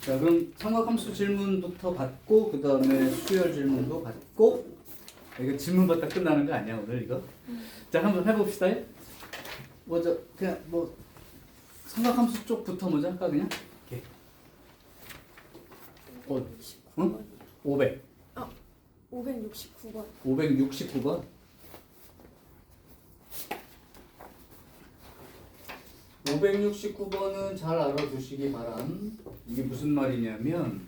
자, 그럼 삼각함수 질문부터 받고 그 다음에 수열 질문도 받고. 이거 질문 받다 끝나는 거 아니야 오늘 이거? 자, 한번 해봅시다. 먼저 그냥 뭐 삼각함수 쪽부터 먼저 할까 그냥? 이렇게. 569번. 500. 569번. 569번. 569번은 잘 알아두시기 바람. 이게 무슨 말이냐면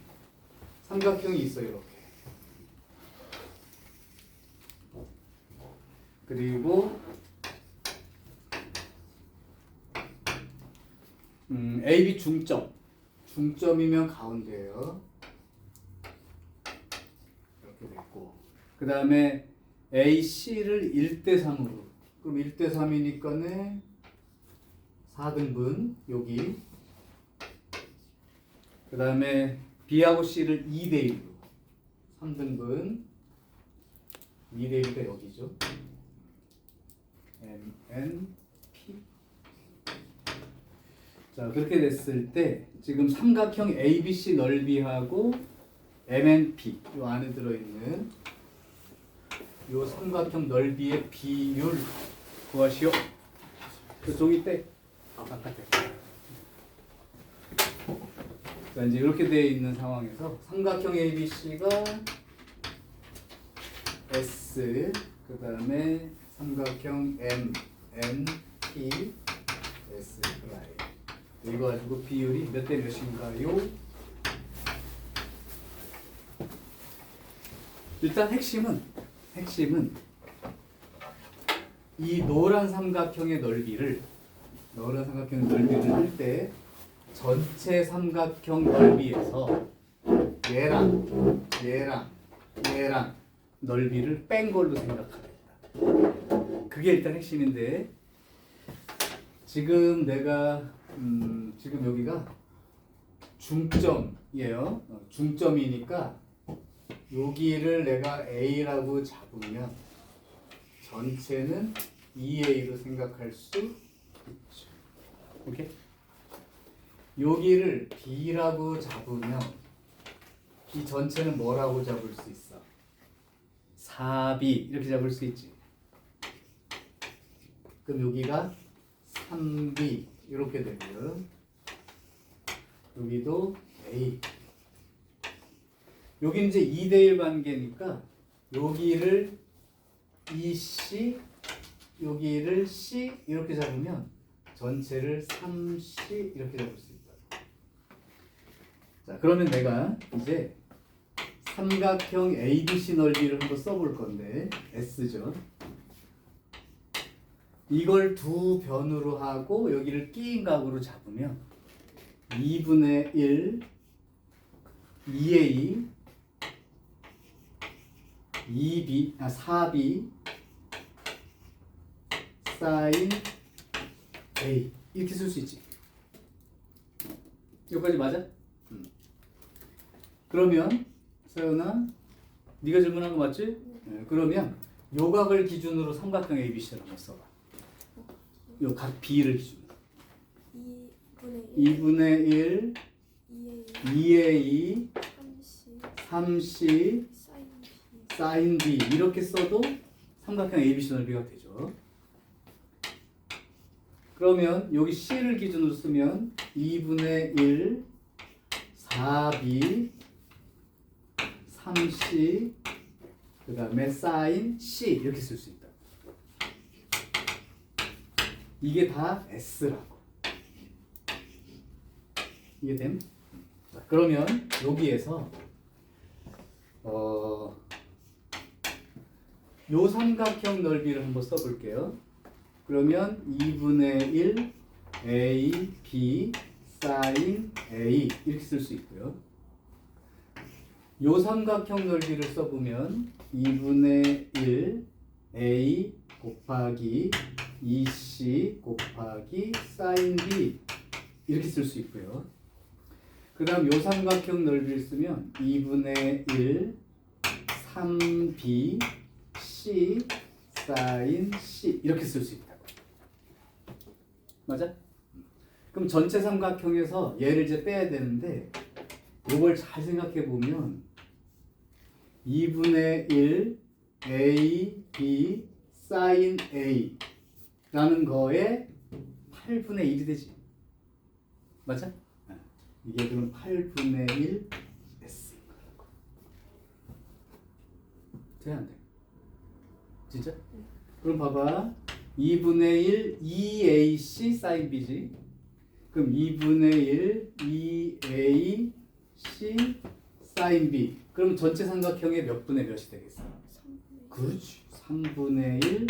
삼각형이 있어요 이렇게. 그리고 AB 중점이면 가운데예요. 이렇게 됐고 그 다음에 AC를 1대3으로 그럼 1대3이니까는 4등분 여기 그 다음에 B하고 C를 2대1로 3등분 2대1가 여기죠. MN P. 자, 그렇게 됐을 때 지금 삼각형 ABC 넓이하고 MNP 요 안에 들어있는 요 삼각형 넓이의 비율 구하시오. 그 종이 때 바깥에. 자, 이제 이렇게 되어 있는 상황에서 삼각형 ABC가 S 그 다음에 삼각형 MNP S 프라임 이거 가지고 비율이 몇 대 몇인가요? 일단 핵심은 이 노란 삼각형의 넓이를 할 때 전체 삼각형 넓이에서 얘랑 넓이를 뺀 걸로 생각합니다. 그게 일단 핵심인데 지금 내가 지금 여기가 중점이에요. 중점이니까 여기를 내가 A라고 잡으면 전체는 2A로 생각할 수 있죠. 오케이? 여기를 B라고 잡으면 이 전체는 뭐라고 잡을 수 있어? 4B 이렇게 잡을 수 있지. 그럼 여기가 3B 이렇게 되고요. 여기도 A. 여기 이제 2대1 관계니까 여기를 EC, 여기를 C 이렇게 잡으면 전체를 3C 이렇게 잡을 수 있다. 자, 그러면 내가 이제 삼각형 ABC 넓이를 한번 써볼 건데 S죠. 이걸 두 변으로 하고 여기를 끼인 각으로 잡으면 2분의 1 2A 4B 사인 A 이렇게 쓸 수 있지. 여기까지 맞아? 그러면 서연아 네가 질문한 거 맞지? 네, 그러면 요 각을 기준으로 삼각형 ABC를 한번 써봐. 요 각 B를 기준으로 2분의 1 2A 3C 사인 B 이렇게 써도 삼각형 ABC 넓이가 되죠. 그러면 여기 C를 기준으로 쓰면 2분의 1 4B 3C 그 다음에 사인 C 이렇게 쓸 수 있다. 이게 다 S라고. 이해됨? 자, 그러면 여기에서 요 삼각형 넓이를 한번 써볼게요. 그러면 2분의 1 A, B, 사인 A 이렇게 쓸 수 있고요. 요 삼각형 넓이를 써보면 2분의 1 A 곱하기 2C 곱하기 사인 B 이렇게 쓸 수 있고요. 그 다음 요 삼각형 넓이를 쓰면 2분의 1 3B C 사인 C 이렇게 쓸 수 있다고. 맞아? 그럼 전체 삼각형에서 얘를 이제 빼야 되는데 이걸 잘 생각해 보면 2분의 1 A, B, sin A 라는 거에 8분의 1이 되지. 맞아? 이게 그럼 8분의 1 S인 거라고. 돼, 안 돼? 진짜? 그럼 봐봐. 2분의 1 EAC sin B지. 그럼 2분의 1 EAC sin B. 그럼 전체 삼각형의 몇 분의 몇이 되겠어? 3분의 그렇지. 3분의 1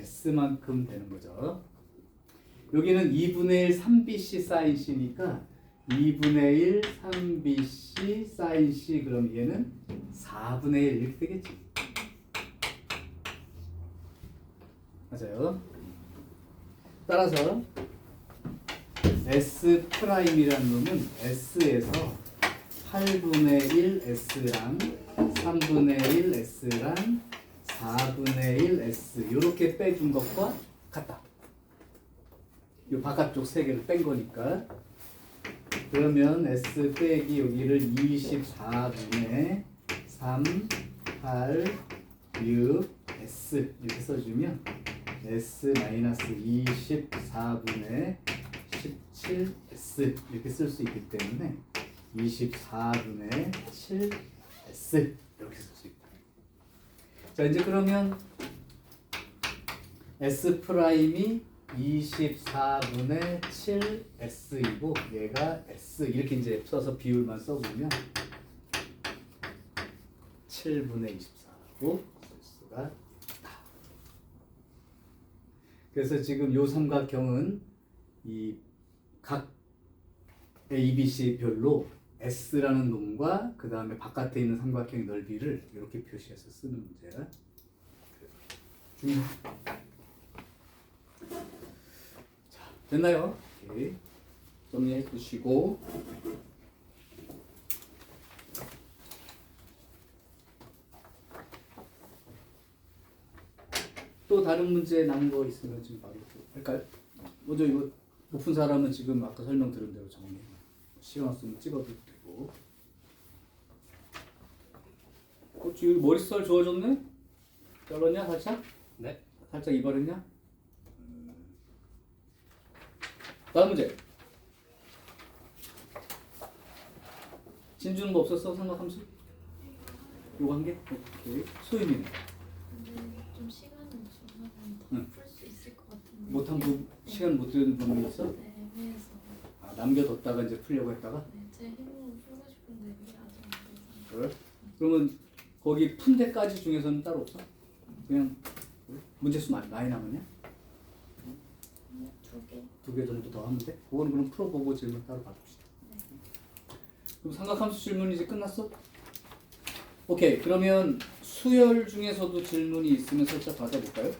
S만큼 되는 거죠. 여기는 2분의 1 3BC sin C니까 2분의 1 3BC sin C. 그럼 얘는 4분의 1 이렇게 되겠지. 맞아요. 따라서 S 프라임이라는 놈은 S에서 8분의 1 S랑 3분의 1 S랑 4분의 1 S 이렇게 빼준 것과 같다. 이 바깥쪽 세 개를 뺀 거니까. 그러면 S 빼기 여기를 24분의 3, 8, 6, S 이렇게 써주면 S 마이너스 24분의 17 S 이렇게 쓸 수 있기 때문에 24분의 7 S 이렇게 쓸 수 있다. 자, 이제 그러면 S 프라임이 24분의 7 S이고 얘가 S 이렇게 이제 써서 비율만 써보면 7분의 24라고 쓸 수가 있다. 그래서 지금 요 삼각형은 이 각 ABC 별로 S라는 놈과 그 다음에 바깥에 있는 삼각형의 넓이를 이렇게 표시해서 쓰는 문제가 중요해. 자, 됐나요? 오케이. 정리해 두시고 또 다른 문제 남은 거 있으면 지금 바로 할까요? 먼저 이거 못 푼 사람은 지금 아까 설명 들은 대로 정리해. 시간 없으면 찍어도 되고. 지금 머리살 좋아졌네? 잘랐냐 살짝? 네. 살짝 이발했냐? 다음 문제. 진주는 뭐 없었어? 삼각함수? 요거 한 개? 오케이. 소임이네. 좀 시간이 없어서 응. 풀 수 있을 것 같은데. 못한 부 시간 못 들은 부분이 있어? 네, 애매해서. 아, 남겨뒀다가 이제 풀려고 했다가? 네, 제 힘으로 풀고 싶은데 이게 아직 안 돼서. 그래? 그러면 거기 푼 데까지 중에서는 따로 없어? 그냥 문제수 많이 남았냐? 두 개. 2개 정도 더 하면 돼? 그거는 그럼 풀어보고 질문 따로 받읍시다. 네. 그럼 삼각함수 질문 이제 끝났어? 오케이. 그러면 수열 중에서도 질문이 있으면 살짝 받아볼까요?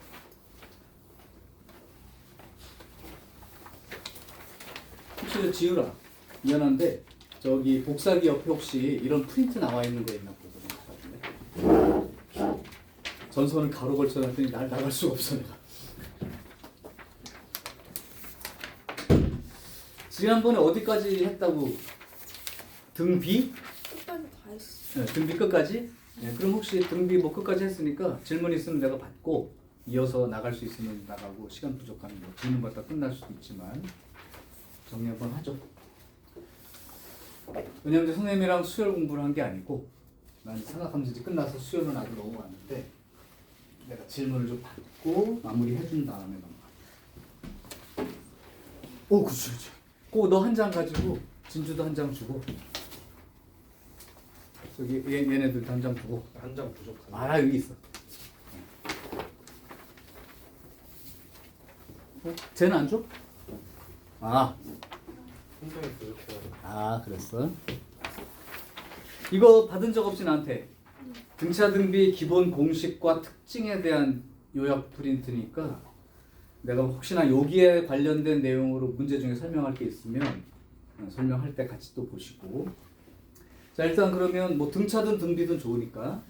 혹시 지우라. 미안한데 저기 복사기 옆에 혹시 이런 프린트 나와 있는 거 있나 보거든. 전선을 가로 걸쳐놨더니 나갈 수가 없어 내가. 지난번에 어디까지 했다고? 등비? 끝까지 다 했어. 네, 등비 끝까지? 네, 그럼 혹시 등비 뭐 끝까지 했으니까 질문 있으면 내가 받고 이어서 나갈 수 있으면 나가고 시간 부족하면 뭐 질문 받다 끝날 수도 있지만 정리 한번 하죠. 왜냐면 선생님이랑 수열 공부를 한 게 아니고 난 삼각함수 이제 끝나서 수열은 아직 넘어왔는데 내가 질문을 좀 받고 마무리 해준 다음에 넘어가. 오, 그치. 그거 너 한 장 가지고 진주도 한 장 주고 저기 얘네들도 한 장 주고. 한 장 부족하네. 아, 여기 있어. 쟤는 안 줘? 아, 한 장이 부족해요. 아, 그랬어? 이거 받은 적 없지 나한테? 등차 등비 기본 공식과 특징에 대한 요약 프린트니까 내가 혹시나 여기에 관련된 내용으로 문제 중에 설명할 게 있으면 설명할 때 같이 또 보시고. 자, 일단 그러면 뭐 등차든 등비든 좋으니까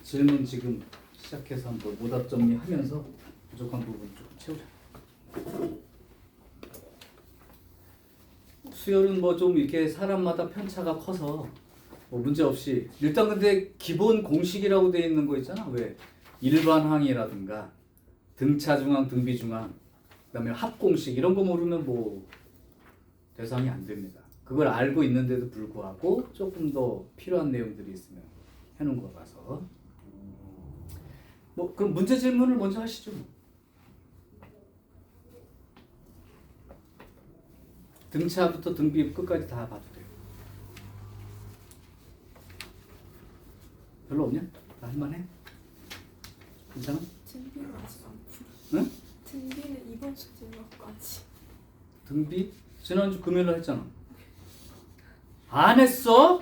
질문 지금 시작해서 한번 오답 정리하면서 부족한 부분 조금 채우자. 수열은 뭐 좀 이렇게 사람마다 편차가 커서 뭐 문제 없이 일단 근데 기본 공식이라고 돼 있는 거 있잖아. 왜 일반항이라든가 등차 중항, 등비 중항, 그다음에 합공식 이런 거 모르면 뭐 대상이 안 됩니다. 그걸 알고 있는데도 불구하고 조금 더 필요한 내용들이 있으면 해놓은 거라서 뭐 그럼 문제 질문을 먼저 하시죠. 등차부터 등비 끝까지 다 봐도 돼요. 별로 없냐? 다 할만해? 괜찮아? 등비는 아직 안 풀어. 응? 등비는 이번 주 들어갔고 아직. 등비? 지난주 금요일날 했잖아. 안 했어?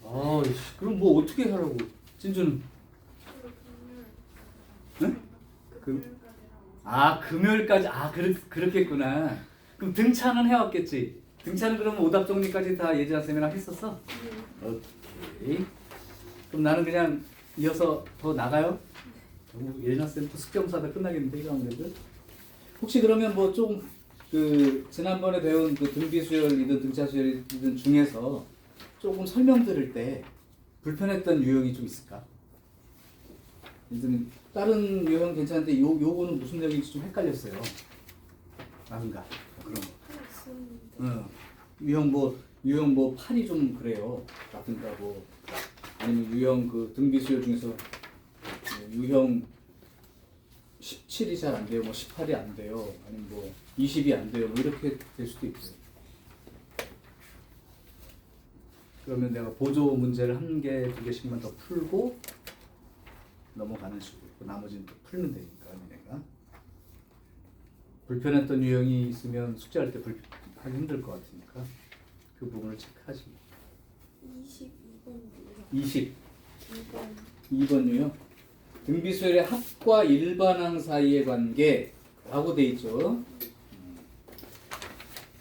아이씨, 그럼 뭐 어떻게 하라고? 진주는? 응? 금요일까지. 그렇게 했구나. 그럼 등차는 해왔겠지? 등차는 그러면 오답 정리까지 다 예지아 쌤이랑 했었어? 오케이. 그럼 나는 그냥 이어서 더 나가요? 예지아 쌤도 습경사다 끝나겠는데 이거 아무래도? 혹시 그러면 뭐 좀 그 지난번에 배운 그 등비 수열이든 등차 수열이든 중에서 조금 설명 들을 때 불편했던 유형이 좀 있을까? 일단 다른 유형 괜찮은데 요거는 무슨 내용인지 좀 헷갈렸어요. 아닌가? 그런 거. 있었는데. 유형 뭐 팔이 좀 그래요. 라든가 뭐 아니면 유형 그 등비 수열 중에서 유형 17이 잘 안 돼요. 뭐 18이 안 돼요. 아니면 뭐 20이 안 돼요. 뭐 이렇게 될 수도 있고요. 그러면 내가 보조 문제를 한 개, 두 개씩만 더 풀고 넘어가는 식으로 나머지는 또 풀면 되니까 내가 불편했던 유형이 있으면 숙제할 때 하기 힘들 것 같으니까 그 부분을 체크하지. 22번 유형. 2번 유형 등비수열의 합과 일반항 사이의 관계라고 돼 있죠.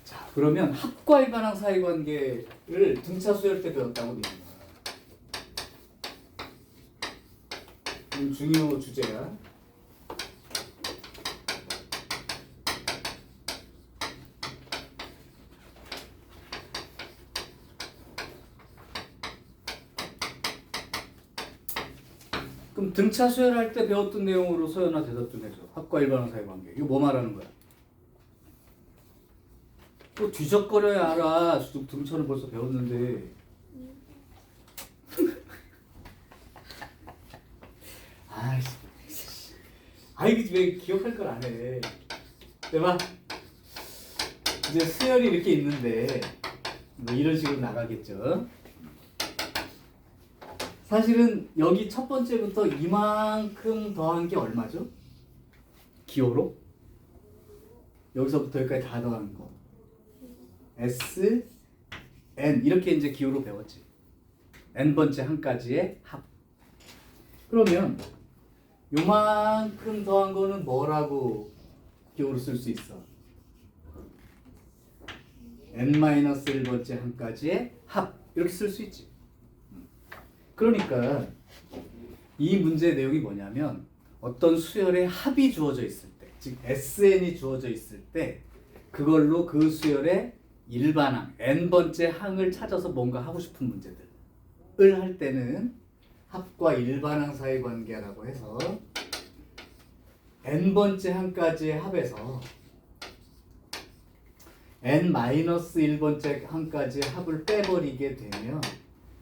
자, 그러면 합과 일반항 사이 관계를 등차 수열 때 배웠다고 돼 있는 거야. 중요 주제야. 그럼 등차 수열할 때 배웠던 내용으로 서연아 대답 좀 해줘. 합과 일반항 사이 관계. 이거 뭐 말하는 거야? 또 뒤적거려야 알아. 등차는 벌써 배웠는데. 아이씨, 왜 기억할 걸 안 해? 대박. 이제 수열이 이렇게 있는데 뭐 이런 식으로 나가겠죠. 사실은 여기 첫 번째부터 이만큼 더한 게 얼마죠? 기호로? 여기서부터 여기까지 다 더한 거. S, N 이렇게 이제 기호로 배웠지. N번째 항까지의 합. 그러면 요만큼 더한 거는 뭐라고 기호로 쓸 수 있어? N-1번째 항까지의 합. 이렇게 쓸 수 있지. 그러니까 이 문제의 내용이 뭐냐면 어떤 수열의 합이 주어져 있을 때, 즉 SN이 주어져 있을 때 그걸로 그 수열의 일반항, N번째 항을 찾아서 뭔가 하고 싶은 문제들을 할 때는 합과 일반항 사이 관계라고 해서 N번째 항까지의 합에서 N-1번째 항까지의 합을 빼버리게 되면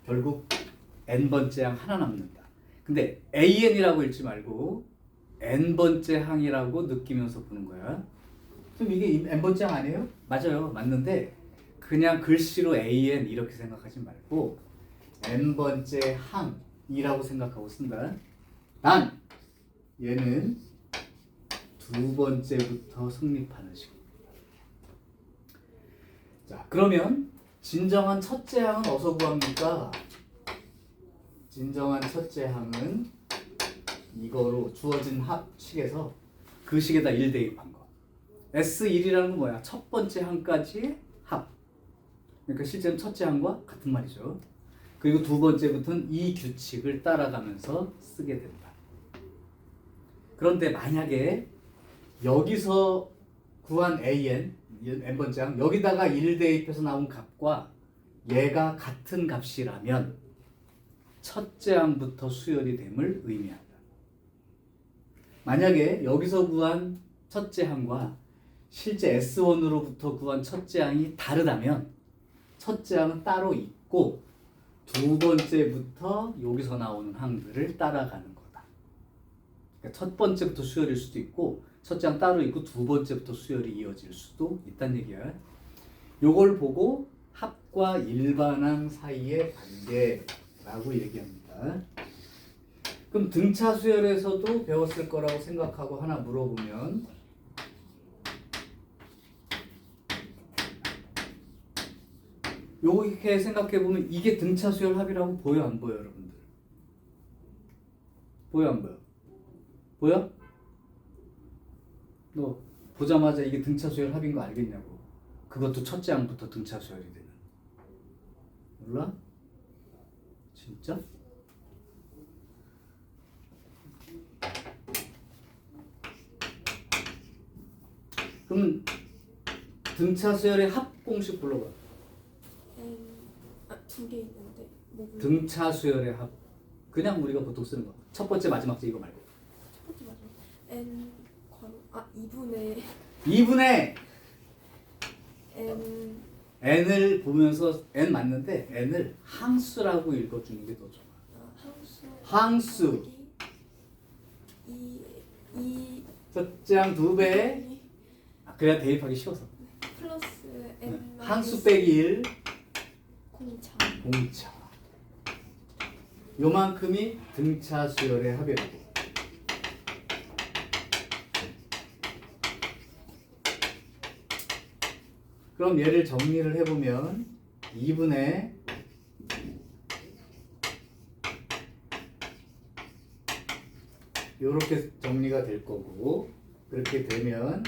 결국 N번째 항 하나 남는다. 근데 AN이라고 읽지 말고 N번째 항이라고 느끼면서 보는 거야. 그럼 이게 N번째 항 아니에요? 맞아요. 맞는데 그냥 글씨로 AN 이렇게 생각하지 말고 N번째 항이라고 생각하고 쓴다. 단 얘는 두 번째부터 성립하는 식입니다. 자, 그러면 진정한 첫째 항은 어디서 구합니까? 진정한 첫째 항은 이거로 주어진 합식에서 그 식에다 1 대입한 거. S1이라는 건 뭐야? 첫 번째 항까지의 합. 그러니까 실제는 첫째 항과 같은 말이죠. 그리고 두 번째부터는 이 규칙을 따라가면서 쓰게 된다. 그런데 만약에 여기서 구한 AN, n번째 항 여기다가 1 대입해서 나온 값과 얘가 같은 값이라면 첫째 항부터 수열이 됨을 의미한다. 만약에 여기서 구한 첫째 항과 실제 S1으로부터 구한 첫째 항이 다르다면 첫째 항은 따로 있고 두 번째부터 여기서 나오는 항들을 따라가는 거다. 그러니까 첫 번째부터 수열일 수도 있고 첫째 항 따로 있고 두 번째부터 수열이 이어질 수도 있다는 얘기야. 요걸 보고 합과 일반항 사이의 관계라고 얘기합니다. 그럼 등차 수열에서도 배웠을 거라고 생각하고 하나 물어보면 요렇게 생각해보면 이게 등차 수열 합이라고 보여 안 보여 여러분들? 보여 안 보여? 보여? 너 보자마자 이게 등차 수열 합인 거 알겠냐고. 그것도 첫째 항부터 등차 수열이 되는. 몰라? 진짜? 그럼 등차 수열의 합 공식 불러봐. 두 개 있는데 뭐 등차 수열의 합. 그냥 우리가 보통 쓰는 거. 첫 번째 마지막 째 이거 말고. 첫 번째 맞아. n 괄호 2분의 2분의 n n을 보면서 n 맞는데 n을 항수라고 읽어주는 게 더 좋아. 항수. 이 첫째 항 2배. 그래야 대입하기 쉬워서. 플러스 n 항수 빼기 1. 공차. 공차. 요만큼이 등차 수열의 합이라고. 그럼 얘를 정리를 해보면 2분의 요렇게 정리가 될 거고 그렇게 되면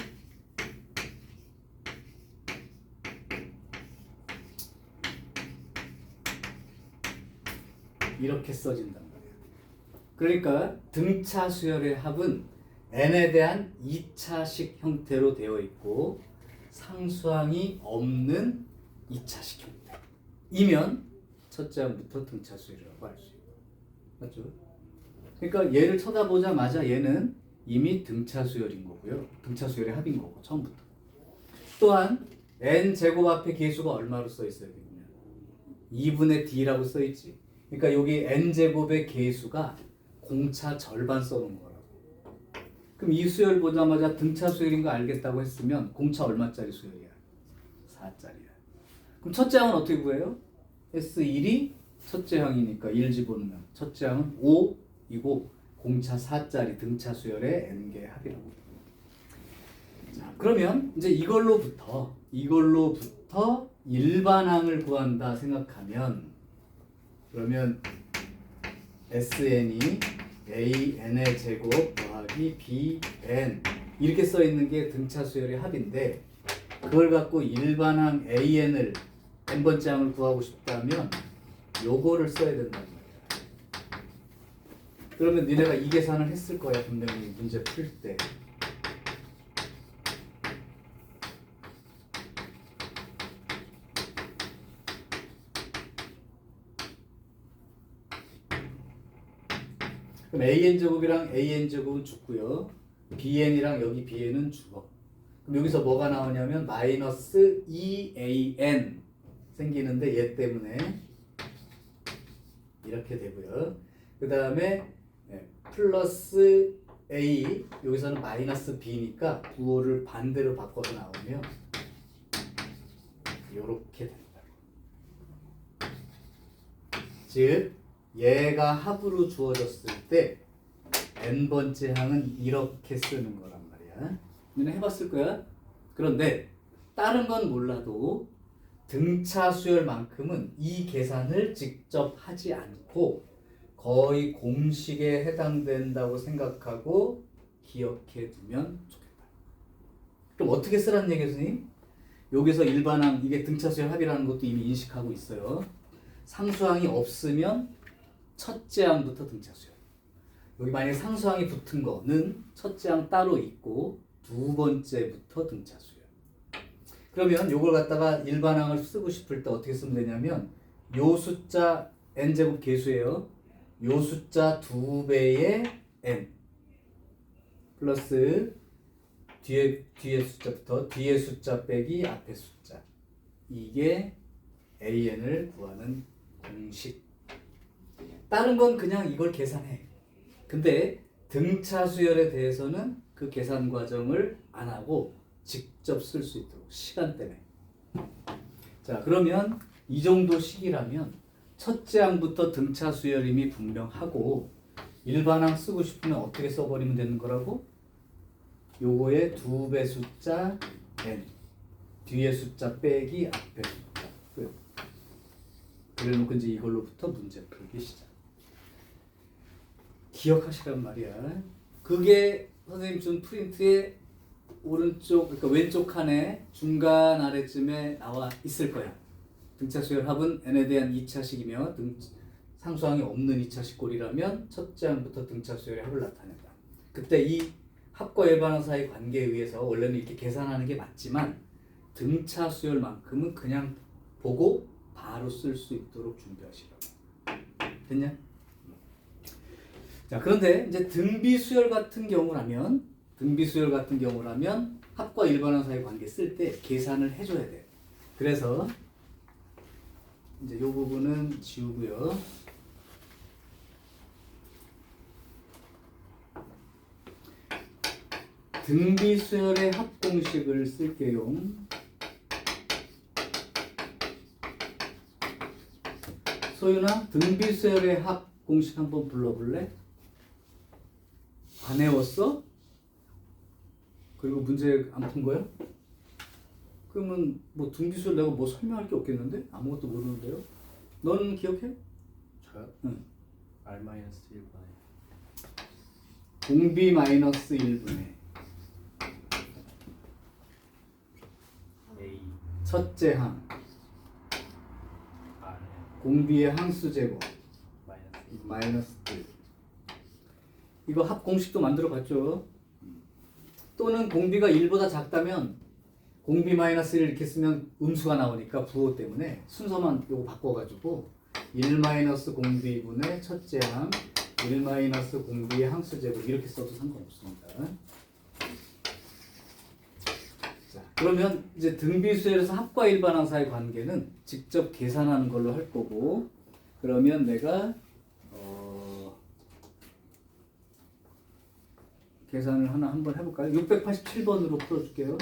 이렇게 써진단 말이야. 그러니까 등차 수열의 합은 n에 대한 2차식 형태로 되어 있고 상수항이 없는 2차식 형태이면 첫째 항부터 등차 수열이라고 할 수 있고 맞죠? 그러니까 얘를 쳐다보자마자 얘는 이미 등차 수열인 거고요. 등차 수열의 합인 거고 처음부터. 또한 n제곱 앞에 계수가 얼마로 써 있어요? 2분의 d라고 써 있지. 그러니까 여기 n제곱의 계수가 공차 절반 써놓은 거라고. 그럼 이 수열 보자마자 등차 수열인 거 알겠다고 했으면 공차 얼마짜리 수열이야? 4짜리야. 그럼 첫째 항은 어떻게 구해요? S1이 첫째 항이니까 1 집어넣으면 첫째 항은 5이고 공차 4짜리 등차 수열의 n개 합이라고. 자, 그러면 이제 이걸로부터 일반항을 구한다 생각하면 그러면 SN이 AN의 제곱 더하기 BN 이렇게 써 있는 게 등차 수열의 합인데 그걸 갖고 일반항 AN을 n번째 항을 구하고 싶다면 요거를 써야 된단 말이야. 그러면 니네가 이 계산을 했을 거야 분명히 문제 풀 때. 그럼 AN제곱이랑 AN제곱은 죽고요. BN이랑 여기 BN은 죽어. 그럼 여기서 뭐가 나오냐면 마이너스 2AN 생기는데 얘 때문에 이렇게 되고요. 그 다음에 플러스 A 여기서는 마이너스 B니까 부호를 반대로 바꿔서 나오면 이렇게 된다. 즉 얘가 합으로 주어졌을 때 n번째 항은 이렇게 쓰는 거란 말이야. 너네 해봤을 거야. 그런데 다른 건 몰라도 등차 수열만큼은 이 계산을 직접 하지 않고 거의 공식에 해당된다고 생각하고 기억해 두면 좋겠다. 그럼 어떻게 쓰라는 얘기예요, 선생님? 여기서 일반항 이게 등차 수열 합이라는 것도 이미 인식하고 있어요. 상수항이 없으면 첫째 항부터 등차 수열. 여기 만약에 상수항이 붙은 거는 첫째 항 따로 있고 두 번째부터 등차 수열. 그러면 요걸 갖다가 일반항을 쓰고 싶을 때 어떻게 쓰면 되냐면 요 숫자 n제곱 계수예요. 요 숫자 2배의 n 플러스 뒤에 숫자부터 뒤에 숫자 빼기 앞에 숫자, 이게 an을 구하는 공식. 다른 건 그냥 이걸 계산해. 근데 등차 수열에 대해서는 그 계산 과정을 안 하고 직접 쓸 수 있도록, 시간 때문에. 자, 그러면 이 정도 식이라면 첫째 항부터 등차 수열임이 분명하고 일반항 쓰고 싶으면 어떻게 써버리면 되는 거라고? 요거의 2배 숫자 n, 뒤에 숫자 빼기 앞에 숫자. 그래놓고 이제 이걸로부터 문제 풀기 시작. 기억하시란 말이야. 그게 선생님 준 프린트의 오른쪽, 그러니까 왼쪽 칸에 중간 아래쯤에 나와 있을 거야. 등차 수열 합은 n에 대한 2차식이며 상수항이 없는 2차식 꼴이라면 첫째 항부터 등차 수열의 합을 나타낸다. 그때 이 합과 일반항 사이 관계에 의해서 원래는 이렇게 계산하는 게 맞지만 등차 수열만큼은 그냥 보고 바로 쓸 수 있도록 준비하시라고. 됐냐? 자, 그런데 이제 등비 수열 같은 경우라면 합과 일반항 사이 관계 쓸 때 계산을 해줘야 돼. 그래서 이제 이 부분은 지우고요. 등비 수열의 합 공식을 쓸게요. 소윤아, 등비 수열의 합 공식 한번 불러볼래? 안 외웠어? 그리고 문제 안 푼 거야? 그러면 뭐 등비 수열 내가 뭐 설명할 게 없겠는데? 아무것도 모르는데요? 너는 기억해? 저요? 응. R-1분의 공비 마이너스 1분의 A 첫째 항 R 공비의 항수 제곱 마이너스 마이너스 1. 이거 합 공식도 만들어 봤죠? 또는 공비가 1보다 작다면 공비 마이너스 1 이렇게 쓰면 음수가 나오니까 부호 때문에 순서만 요거 바꿔가지고 1 마이너스 공비분의 첫째 항 1 마이너스 공비의 항수 제곱 이렇게 써도 상관없습니다. 자, 그러면 이제 등비 수열에서 합과 일반항 사이 관계는 직접 계산하는 걸로 할 거고, 그러면 내가 계산을 하나 한번 해볼까요? 687번으로 풀어줄게요.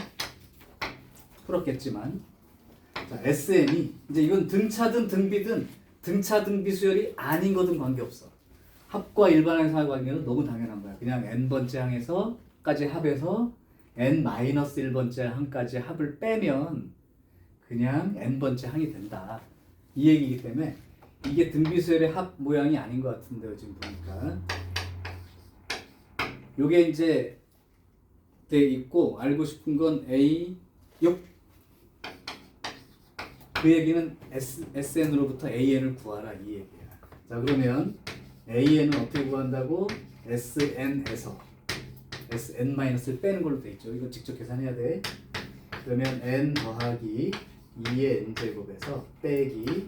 풀었겠지만, 자, SN이 이제 이건 등차든 등비든 등차 등비 수열이 아닌 거든 관계없어. 합과 일반항 사이 관계는 너무 당연한 거야. 그냥 n번째 항에서까지 합해서 n-1번째 항까지 합을 빼면 그냥 n번째 항이 된다. 이 얘기이기 때문에 이게 등비 수열의 합 모양이 아닌 것 같은데요, 지금 보니까. 요게 이제 돼 있고, 알고 싶은 건 A 6. 그 얘기는 SN으로부터 AN을 구하라 이 얘기야. 자, 그러면 AN은 어떻게 구한다고? SN에서 SN-를 빼는 걸로 돼 있죠. 이거 직접 계산해야 돼. 그러면 N 더하기 2의 N제곱에서 빼기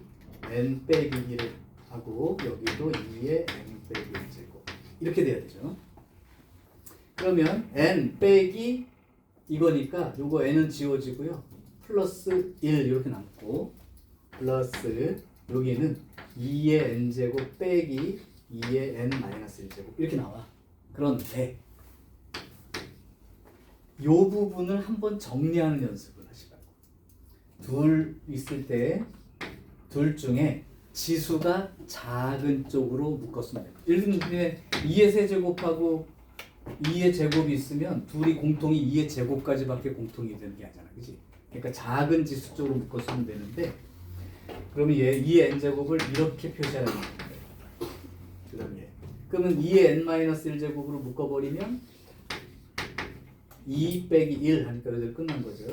N 빼기 1을 하고, 여기도 2의 N 빼기 1제곱 이렇게 돼야 되죠. 그러면 N 빼기 이거니까 요거 N은 지워지고요. 플러스 1 이렇게 남고, 플러스 여기는 2의 N제곱 빼기 2의 N-1제곱 이렇게 나와. 그런데 요 부분을 한번 정리하는 연습을 하시라고. 둘 있을 때 둘 중에 지수가 작은 쪽으로 묶었으면 돼요. 예를 들면 2의 세제곱하고 2의 제곱이 있으면 둘이 공통이 2의 제곱까지밖에 공통이 되는 게 아니잖아, 그렇지? 그러니까 작은 지수 쪽으로 묶었으면 되는데, 그러면 얘 2의 n제곱을 이렇게 표시하는 거예요. 그다음 얘. 그러면 2의 n-1제곱으로 묶어버리면 2 빼기 1 하니까 여기서 끝난 거죠.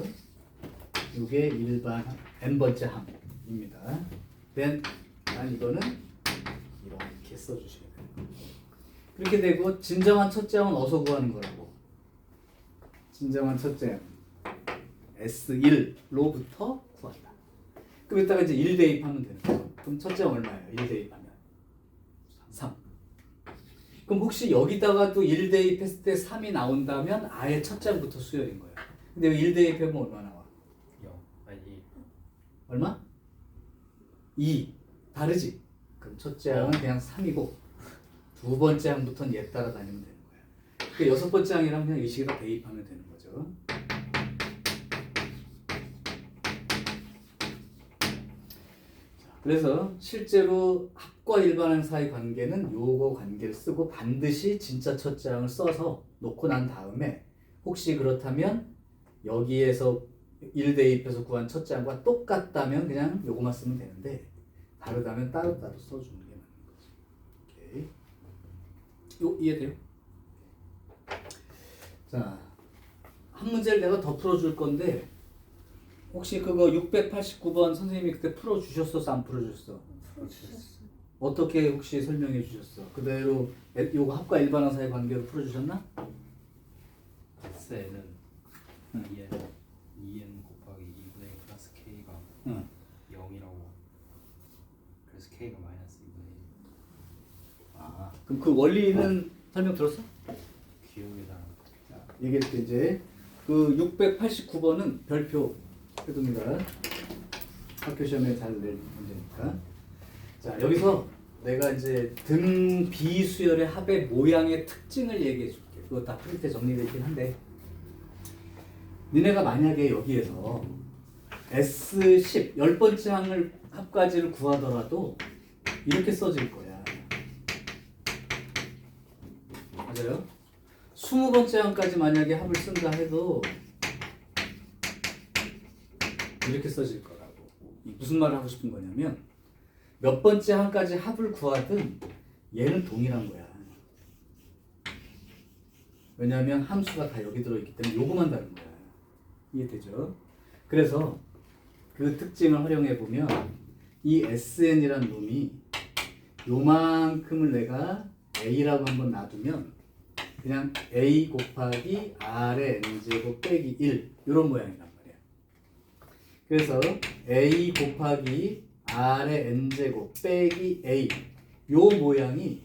이게 일반 n번째 항입니다. then 이거는 이렇게 써주셔야 돼요. 그렇게 되고, 진정한 첫째 항은 어디서 구하는 거라고? 진정한 첫째 항 S1로부터 구한다. 그럼 이따가 이제 1 대입하면 되는 거죠. 그럼 첫째 얼마예요? 1 대입하면 3. 그럼 혹시 여기다가 또 1 대입했을 때 3이 나온다면 아예 첫 장부터 수열인 거예요. 근데 1 대입하면 얼마 나와? 0 아니 얼마? 2. 다르지? 그럼 첫째 항은 그냥 3이고 두 번째 항부터는 얘 따라 다니면 되는 거야. 그 여섯 번째 항이랑 그냥 이 식에다 대입하면 되는 거죠. 그래서 실제로 합과 일반항 사이 관계는 요거 관계를 쓰고 반드시 진짜 첫째 항을 써서 놓고 난 다음에 혹시 그렇다면 여기에서 1 대입해서 구한 첫째 항과 똑같다면 그냥 요거만 쓰면 되는데 다르다면 따로따로 써주는 게 맞는 거지. 오케이. 요 이해돼요? 자, 한 문제를 내가 더 풀어줄 건데 혹시 그거 689번 선생님이 그때 풀어주셨어? 안 풀어주셨어? 풀어주셨어요. 어떻게 혹시 설명해 주셨어? 그대로 요거 합과 일반항 사이 관계로 풀어주셨나? S에는 응. 2n 곱하기 2분의 1 플러스 k가 응. 0이라고. 그래서 k가 마이너스 2분의 1. 아, 그럼 그 원리는 설명 들었어? 기억에다 자, 이게 이제 그 689번은 별표 해둡니다. 학교 시험에 잘 낼 문제니까. 자, 여기서 내가 이제 등 비수열의 합의 모양의 특징을 얘기해 줄게. 그거 다 풀 때 정리되어 있긴 한데 니네가 만약에 여기에서 S10 10번째 항을 합까지를 구하더라도 이렇게 써질 거야. 맞아요? 20번째 항까지 만약에 합을 쓴다 해도 이렇게 써질 거라고. 무슨 말을 하고 싶은 거냐면 몇 번째 항까지 합을 구하든 얘는 동일한 거야. 왜냐하면 함수가 다 여기 들어있기 때문에 요거만 다른 거야. 이해되죠? 그래서 그 특징을 활용해 보면 이 SN이란 놈이 요만큼을 내가 A라고 한번 놔두면 그냥 A 곱하기 R의 N제곱 빼기 1 이런 모양이란 말이야. 그래서 A 곱하기 R의 N제곱 빼기 A 요 모양이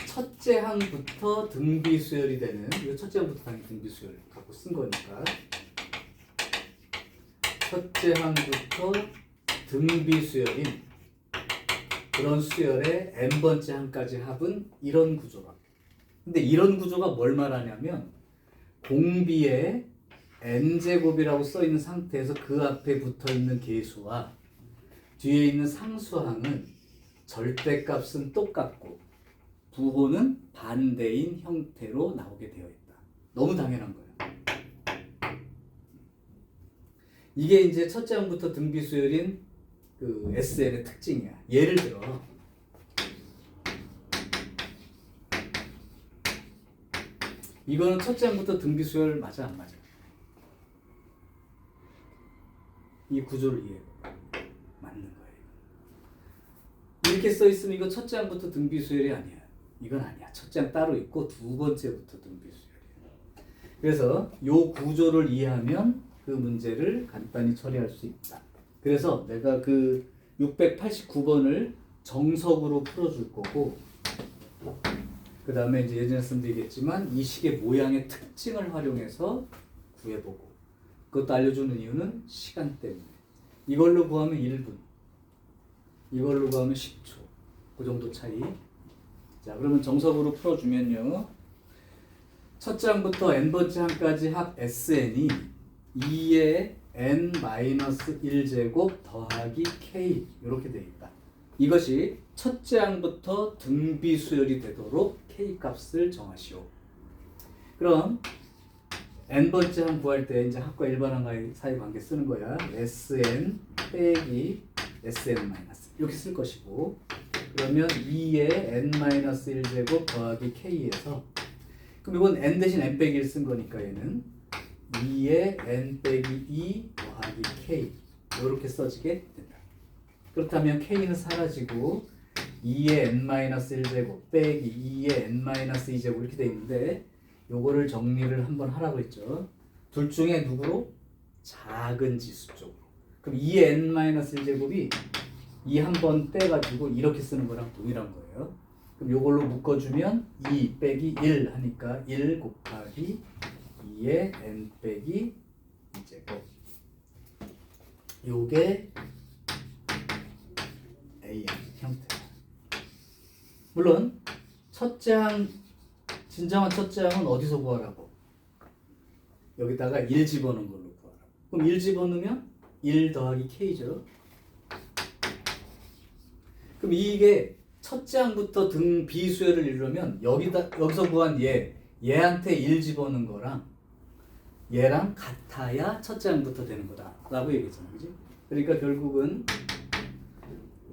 첫째 항부터 등비수열이 되는 이 첫째 항부터 당연히 등비수열 갖고 쓴 거니까 첫째 항부터 등비수열인 그런 수열의 n번째 항까지 합은 이런 구조라. 근데 이런 구조가 뭘 말하냐면 공비에 n제곱이라고 써 있는 상태에서 그 앞에 붙어 있는 계수와 뒤에 있는 상수항은 절대값은 똑같고 부호는 반대인 형태로 나오게 되어 있다. 너무 당연한 거야. 이게 이제 첫째 항부터 등비수열인 그 SN의 특징이야. 예를 들어 이거는 첫째 항부터 등비수열 맞아 안 맞아? 이 구조를 이해해. 맞는 거예요. 이렇게 써 있으면 이거 첫째 항부터 등비수열이 아니야. 이건 아니야. 첫째 항 따로 있고 두 번째부터 등비수열이야. 그래서 요 구조를 이해하면 그 문제를 간단히 처리할 수 있다. 그래서 내가 그 689번을 정석으로 풀어줄 거고 그 다음에 이제 예전에 말씀드리겠지만 이 식의 모양의 특징을 활용해서 구해보고 그것도 알려주는 이유는 시간 때문에 이걸로 구하면 1분 이걸로 구하면 10초 그 정도 차이. 자, 그러면 정석으로 풀어주면요 첫째 항부터 n번째 항까지 합 SN이 2의 n-1제곱 더하기 k 이렇게 되어 있다. 이것이 첫째 항부터 등비수열이 되도록 k 값을 정하시오. 그럼 n번째 항 구할 때 이제 합과 일반항 사이 관계 쓰는 거야. sn 빼기 sn 마이너스 이렇게 쓸 것이고 그러면 2의 n-1제곱 더하기 k에서 그럼 이건 n 대신 n 빼기 1 쓴 거니까 얘는 2의 n 빼기 2 더하기 k 이렇게 써지게 된다. 그렇다면 k는 사라지고 2의 n-1제곱 빼기 2의 n-2제곱 이렇게 돼 있는데 요거를 정리를 한번 하라고 했죠. 둘 중에 누구로? 작은 지수 쪽으로. 그럼 2n-1제곱이 2 한 번 떼가지고 이렇게 쓰는 거랑 동일한 거예요. 그럼 요걸로 묶어주면 2 빼기 1 하니까 1 곱하기 2의 n 빼기 2제곱. 요게 AN 형태. 물론 첫째 항, 진정한 첫째 항은 어디서 구하라고? 여기다가 1 집어넣은 걸로 구하라고. 그럼 1 집어넣으면 1 더하기 K죠. 그럼 이게 첫째 항부터 등 비수열을 이루려면 여기서 구한 얘한테 1 집어넣은 거랑 얘랑 같아야 첫째 항부터 되는 거다 라고 얘기했잖아, 그지? 그러니까 결국은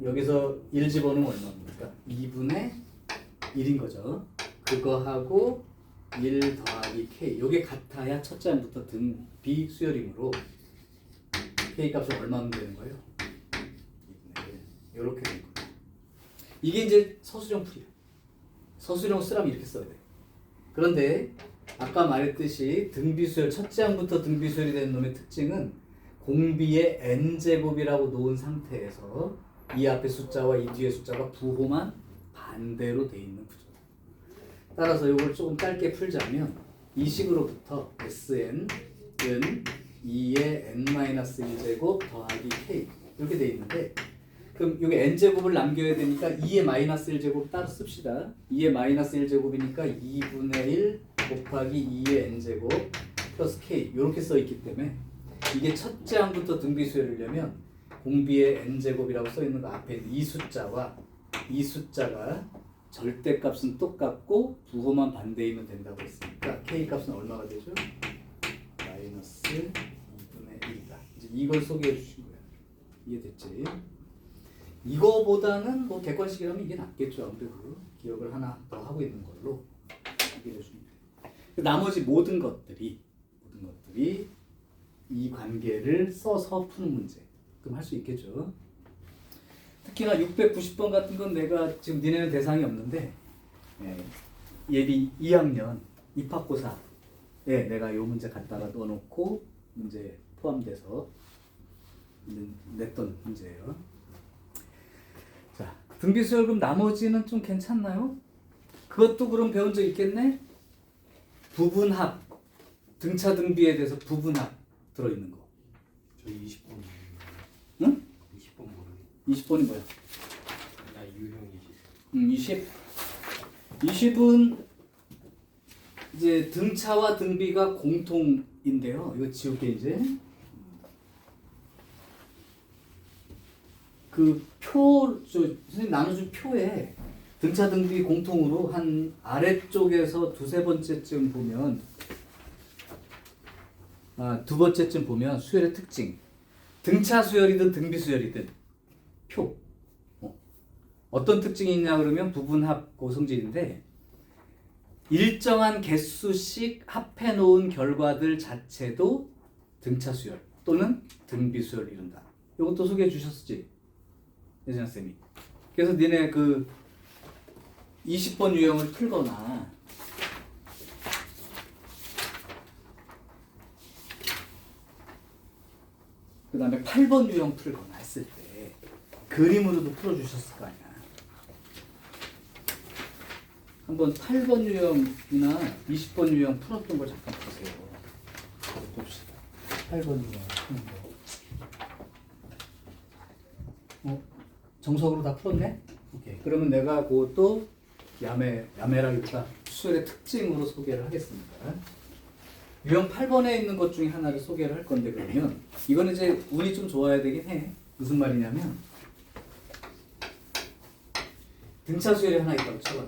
여기서 1 집어넣으면 얼마입니까? 2분의 1인 거죠. 그거하고 1 더하기 K, 요게 같아야 첫째 항부터 등 비수열이므로 K 값은 얼마면 되는 거예요? 2분의 1. 요렇게 된 거예요. 이게 이제 서술형 풀이야. 서술형 쓰라면 이렇게 써야 돼. 그런데 아까 말했듯이 등비수열, 첫째 항부터 등비수열이 되는 놈의 특징은 공비의 n제곱이라고 놓은 상태에서 이 앞에 숫자와 이 뒤에 숫자가 부호만 반대로 돼 있는 구조다. 따라서 이걸 조금 짧게 풀자면 이 식으로부터 Sn은 2의 n-1제곱 더하기 k 이렇게 돼 있는데, 그럼 여기 n제곱을 남겨야 되니까 2의 마이너스 1제곱 따로 씁시다. 2의 마이너스 1제곱이니까 2분의 1 곱하기 2의 n제곱 플러스 k 이렇게 써 있기 때문에 이게 첫째 항부터 등비수열이려면 공비의 n제곱이라고 써 있는 거 앞에 있는 이 숫자와 이 숫자가 절대값은 똑같고 부호만 반대이면 된다고 했으니까 k 값은 얼마가 되죠? 마이너스 2분의 1이다. 이제 이걸 소개해 주신 거예요. 이해됐지? 이거보다는 뭐 객관식이라면 이게 낫겠죠. 아무래도 기억을 하나 더 하고 있는 걸로 얘기해 주시면 돼요. 나머지 모든 것들이 이 관계를 써서 푸는 문제 그럼 할 수 있겠죠. 특히나 690번 같은 건 내가 지금 니네는 대상이 없는데 예비 2학년 입학고사에 내가 요 문제 갖다가 넣어놓고 문제 포함돼서 냈던 문제예요. 자, 등비수열 그럼 나머지는 좀 괜찮나요? 그것도 그럼 배운 적 있겠네? 부분합, 등차 등비에 대해서 부분합 들어있는 거. 저 20번. 응? 20번 모르겠. 20번이 뭐야? 나 유형 20. 20은 이제 등차와 등비가 공통인데요. 이거 지울게 이제. 그 선생님 나눠준 표에 등차 등비 공통으로 한 아래쪽에서 두세 번째쯤 보면 두 번째쯤 보면 수열의 특징, 등차 수열이든 등비 수열이든 표 어떤 특징이 있냐 그러면 부분합 고성질인데 일정한 개수씩 합해 놓은 결과들 자체도 등차 수열 또는 등비 수열을 이룬다. 이것도 소개해 주셨지 예전 쌤이. 그래서 니네 그 20번 유형을 풀거나 그 다음에 8번 유형 풀거나 했을 때 그림으로도 풀어주셨을 거 아니야. 한번 8번 유형이나 20번 유형 풀었던 걸 잠깐 보세요. 봅시다. 8번 유형 푸는 거. 정석으로 다 풀었네? 오케이. 그러면 내가 그것도 야매라기보다 수열의 특징으로 소개를 하겠습니다. 유형 8번에 있는 것 중에 하나를 소개를 할 건데, 그러면 이거는 이제 운이 좀 좋아야 되긴 해. 무슨 말이냐면 등차 수열이 하나 있다고 쳐봐요.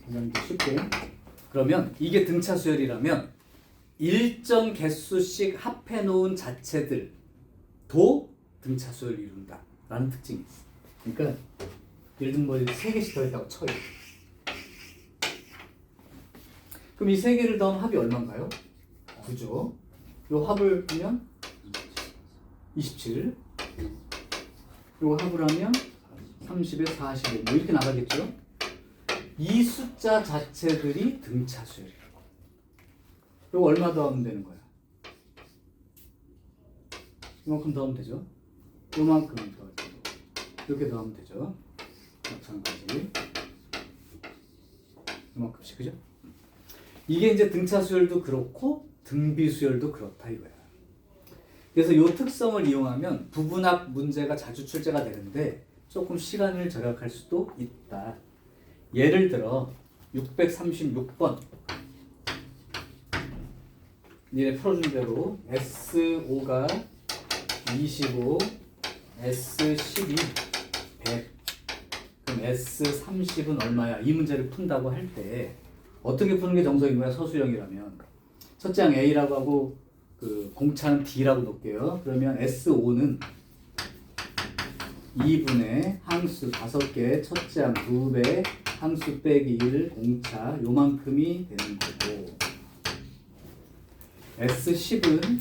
그냥 쉽게. 그러면 이게 등차 수열이라면 일정 개수씩 합해 놓은 자체들도 등차 수열을 이룬다 라는 특징이 있어. 그러니까 예를 들면 뭐 3개씩 더했다고 쳐요. 그럼 이 3개를 더하면 합이 얼마인가요? 9죠. 요 합을 하면 27. 요 합을 하면 30에 45 뭐 이렇게 나가겠죠. 이 숫자 자체들이 등차 수열이라고. 이거 얼마 더하면 되는 거야? 이만큼 더하면 되죠. 요만큼 더하죠. 이렇게 더하면 되죠. 마찬가지. 이만큼씩, 그죠? 이게 이제 등차 수열도 그렇고 등비 수열도 그렇다 이거야. 그래서 이 특성을 이용하면 부분합 문제가 자주 출제가 되는데 조금 시간을 절약할 수도 있다. 예를 들어 636번 니네 풀어준 대로 S5가 25, S12, 100 그럼 S30은 얼마야? 이 문제를 푼다고 할 때 어떻게 푸는 게 정석인 거야? 서술형이라면 첫째 항 A라고 하고 그 공차는 D라고 놓을게요. 그러면 S5는 2분의 항수 5개, 첫째 항 2배, 항수 빼기 1, 공차 요만큼이 되는 거고 S10은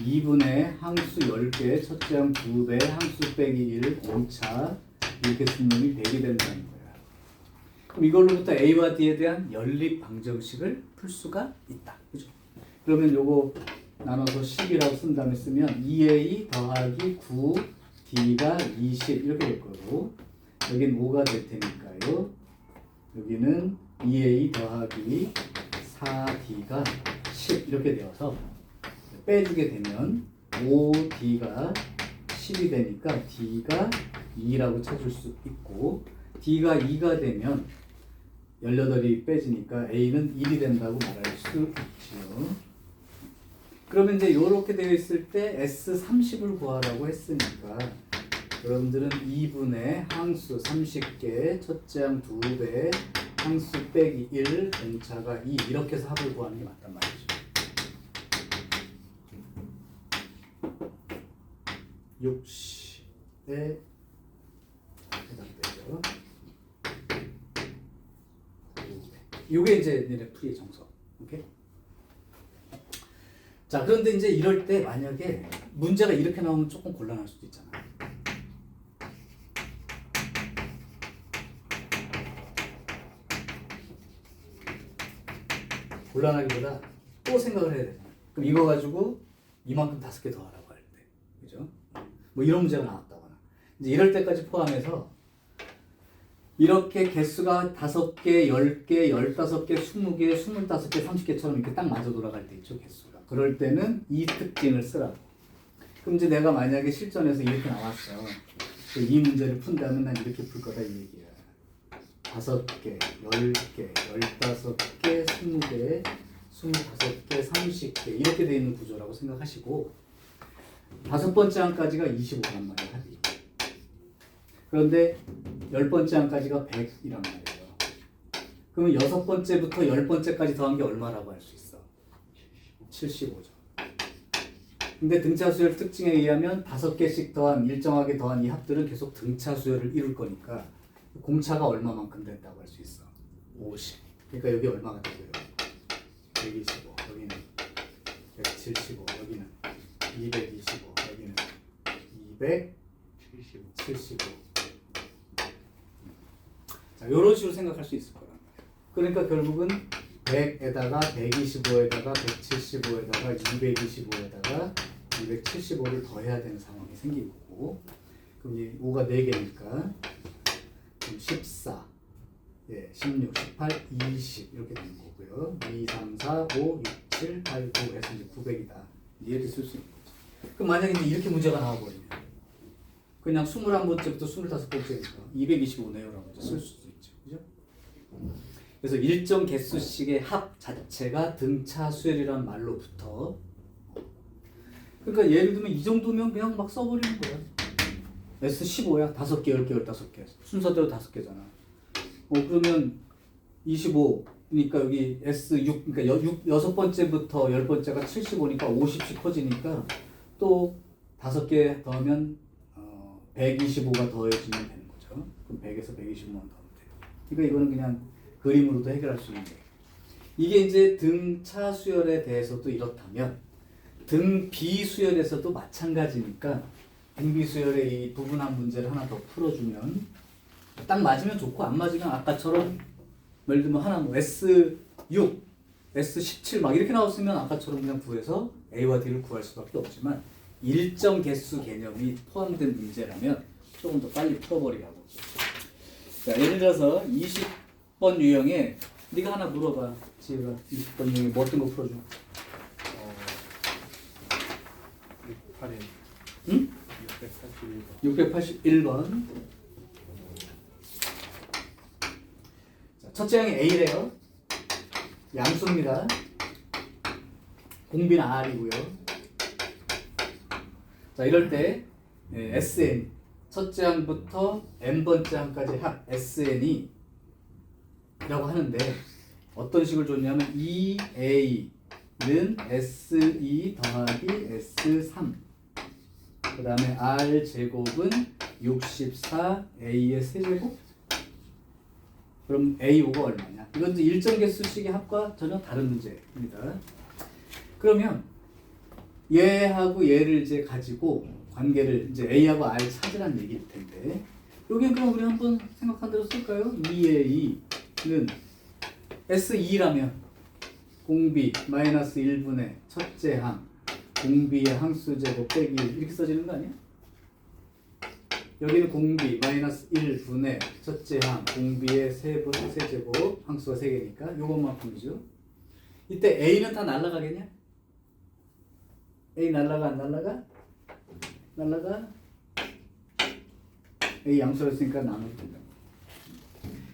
2분의 항수 10개, 첫째 항 2배, 항수 빼기 1, 공차 이렇게 수능이 100이 된다는 거야. 그럼 이걸로부터 A와 D에 대한 연립 방정식을 풀 수가 있다. 그죠? 그러면 요거 나눠서 10이라고 쓴 다음에 쓰면 2A 더하기 9 D가 20 이렇게 될 거고 여긴 5가 될 테니까요. 여기는 2A 더하기 4D가 10 이렇게 되어서 빼주게 되면 5D가 10이 되니까 D가 2라고 찾을 수 있고 D가 2가 되면 18이 빼지니까 A는 1이 된다고 말할 수 있지요. 그러면 이제 이렇게 되어 있을 때 S30을 구하라고 했으니까 여러분들은 2분의 항수 30개, 첫째 항 2배, 항수 빼기 1, 공차가 2 이렇게 해서 합을 구하는 게 맞단 말이죠. 60에 해당되죠. 이게 이제 얘네 풀이의 정석. 오케이? 자, 그런데 이제 이럴 때 만약에 문제가 이렇게 나오면 조금 곤란할 수도 있잖아. 곤란하기보다 또 생각을 해야 되잖아. 그럼 이거 가지고 이만큼 5개 더 하라고 할 때. 그죠? 뭐 이런 문제가 나왔다거나. 이제 이럴 때까지 포함해서 이렇게 개수가 5개, 10개, 15개, 20개, 25개, 30개처럼 이렇게 딱 맞아 돌아갈 때 있죠, 개수가. 그럴 때는 이 특징을 쓰라고. 그럼 이제 내가 만약에 실전에서 이렇게 나왔어. 이 문제를 푼다면 난 이렇게 풀 거다 이 얘기야. 5개, 10개, 15개, 20개, 25개, 30개 이렇게 되어 있는 구조라고 생각하시고 5번째 항까지가 25란 말이야, 합이. 그런데 10번째 항까지가 100이란 말이에요. 그러면 6번째부터 10번째까지 더한 게 얼마라고 할 수 있어? 75죠. 근데 등차 수열 특징에 의하면 5개씩 더한 일정하게 더한 이 합들은 계속 등차 수열을 이룰 거니까 공차가 얼마만큼 된다고 할 수 있어? 50. 그러니까 여기 얼마가 되고요? 125. 여기는 175. 여기는 225. 여기는 275. 자, 이런 식으로 생각할 수 있을 거란 말이에요. 그러니까 결국은 100에다가 125에다가 175에다가 225에다가 275를 더해야 되는 상황이 생긴 거고, 그럼 이 5가 4개니까 14, 16, 18, 20 이렇게 되는 거고요. 2, 3, 4, 5, 6, 7, 8, 9 해서 이제 900이다. 이렇게 쓸 수 있는 거죠. 그럼 만약에 이제 이렇게 문제가 나와버리면 그냥 21번째부터 25번째니까 225네요라고 쓸 수도 있죠. 그죠? 그래서 일정 개수씩의 합 자체가 등차 수열이라는 말로부터, 그러니까 예를 들면 이 정도면 그냥 막 써버리는 거야. S15야. 5개, 10개, 15개. 순서대로 5개잖아. 그러면 25니까 여기 S6, 그러니까 6번째부터 10번째가 75니까 50씩 커지니까 또 5개 더하면 125가 더해지면 되는 거죠. 그럼 100에서 125만 더하면 돼요. 그러니까 이거는 그냥 그림으로도 해결할 수 있는 거예요. 이게 이제 등차 수열에 대해서도 이렇다면 등비 수열에서도 마찬가지니까 등비 수열의 이 부분한 문제를 하나 더 풀어주면 딱 맞으면 좋고 안 맞으면 아까처럼 예를 들면 하나 뭐 S6, S17 막 이렇게 나왔으면 아까처럼 그냥 구해서 A와 D를 구할 수밖에 없지만 일정 개수 개념이 포함된 문제라면 조금 더 빨리 풀어버리라고. 자, 예를 들어서 20번 유형에 네가 하나 물어봐. 지우가 20번 유형에 뭐 어떤 거 풀어줘? 8인 응? 681번 681번. 자, 첫째 항이 A래요. 양수입니다. 공비는 R이고요. 자, 이럴 때 SN 첫째 항부터 n번째 항까지 합 SN이 라고 하는데 어떤 식을 줬냐면 2A는 S2 더하기 S3 그 다음에 R제곱은 64A의 세제곱. 그럼 A5가 얼마냐? 이건 이제 일정 개수식의 합과 전혀 다른 문제입니다. 그러면 얘하고 얘를 이제 가지고 관계를 이제 A하고 R 찾으라는 얘기일 텐데 여기 그럼 우리 한번 생각한 대로 쓸까요? 2A는 S2라면 공비 마이너스 1분의 첫째 항 공비의 항수제곱 빼기 1 이렇게 써지는 거 아니야? 여기는 공비 마이너스 1분의 첫째 항 공비의 세제곱 항수가 3개니까 요것만큼이죠. 이때 A는 다 날라가겠냐? A 날라가 안 날라가? 날라가? A 양수였으니까 나누면 된다.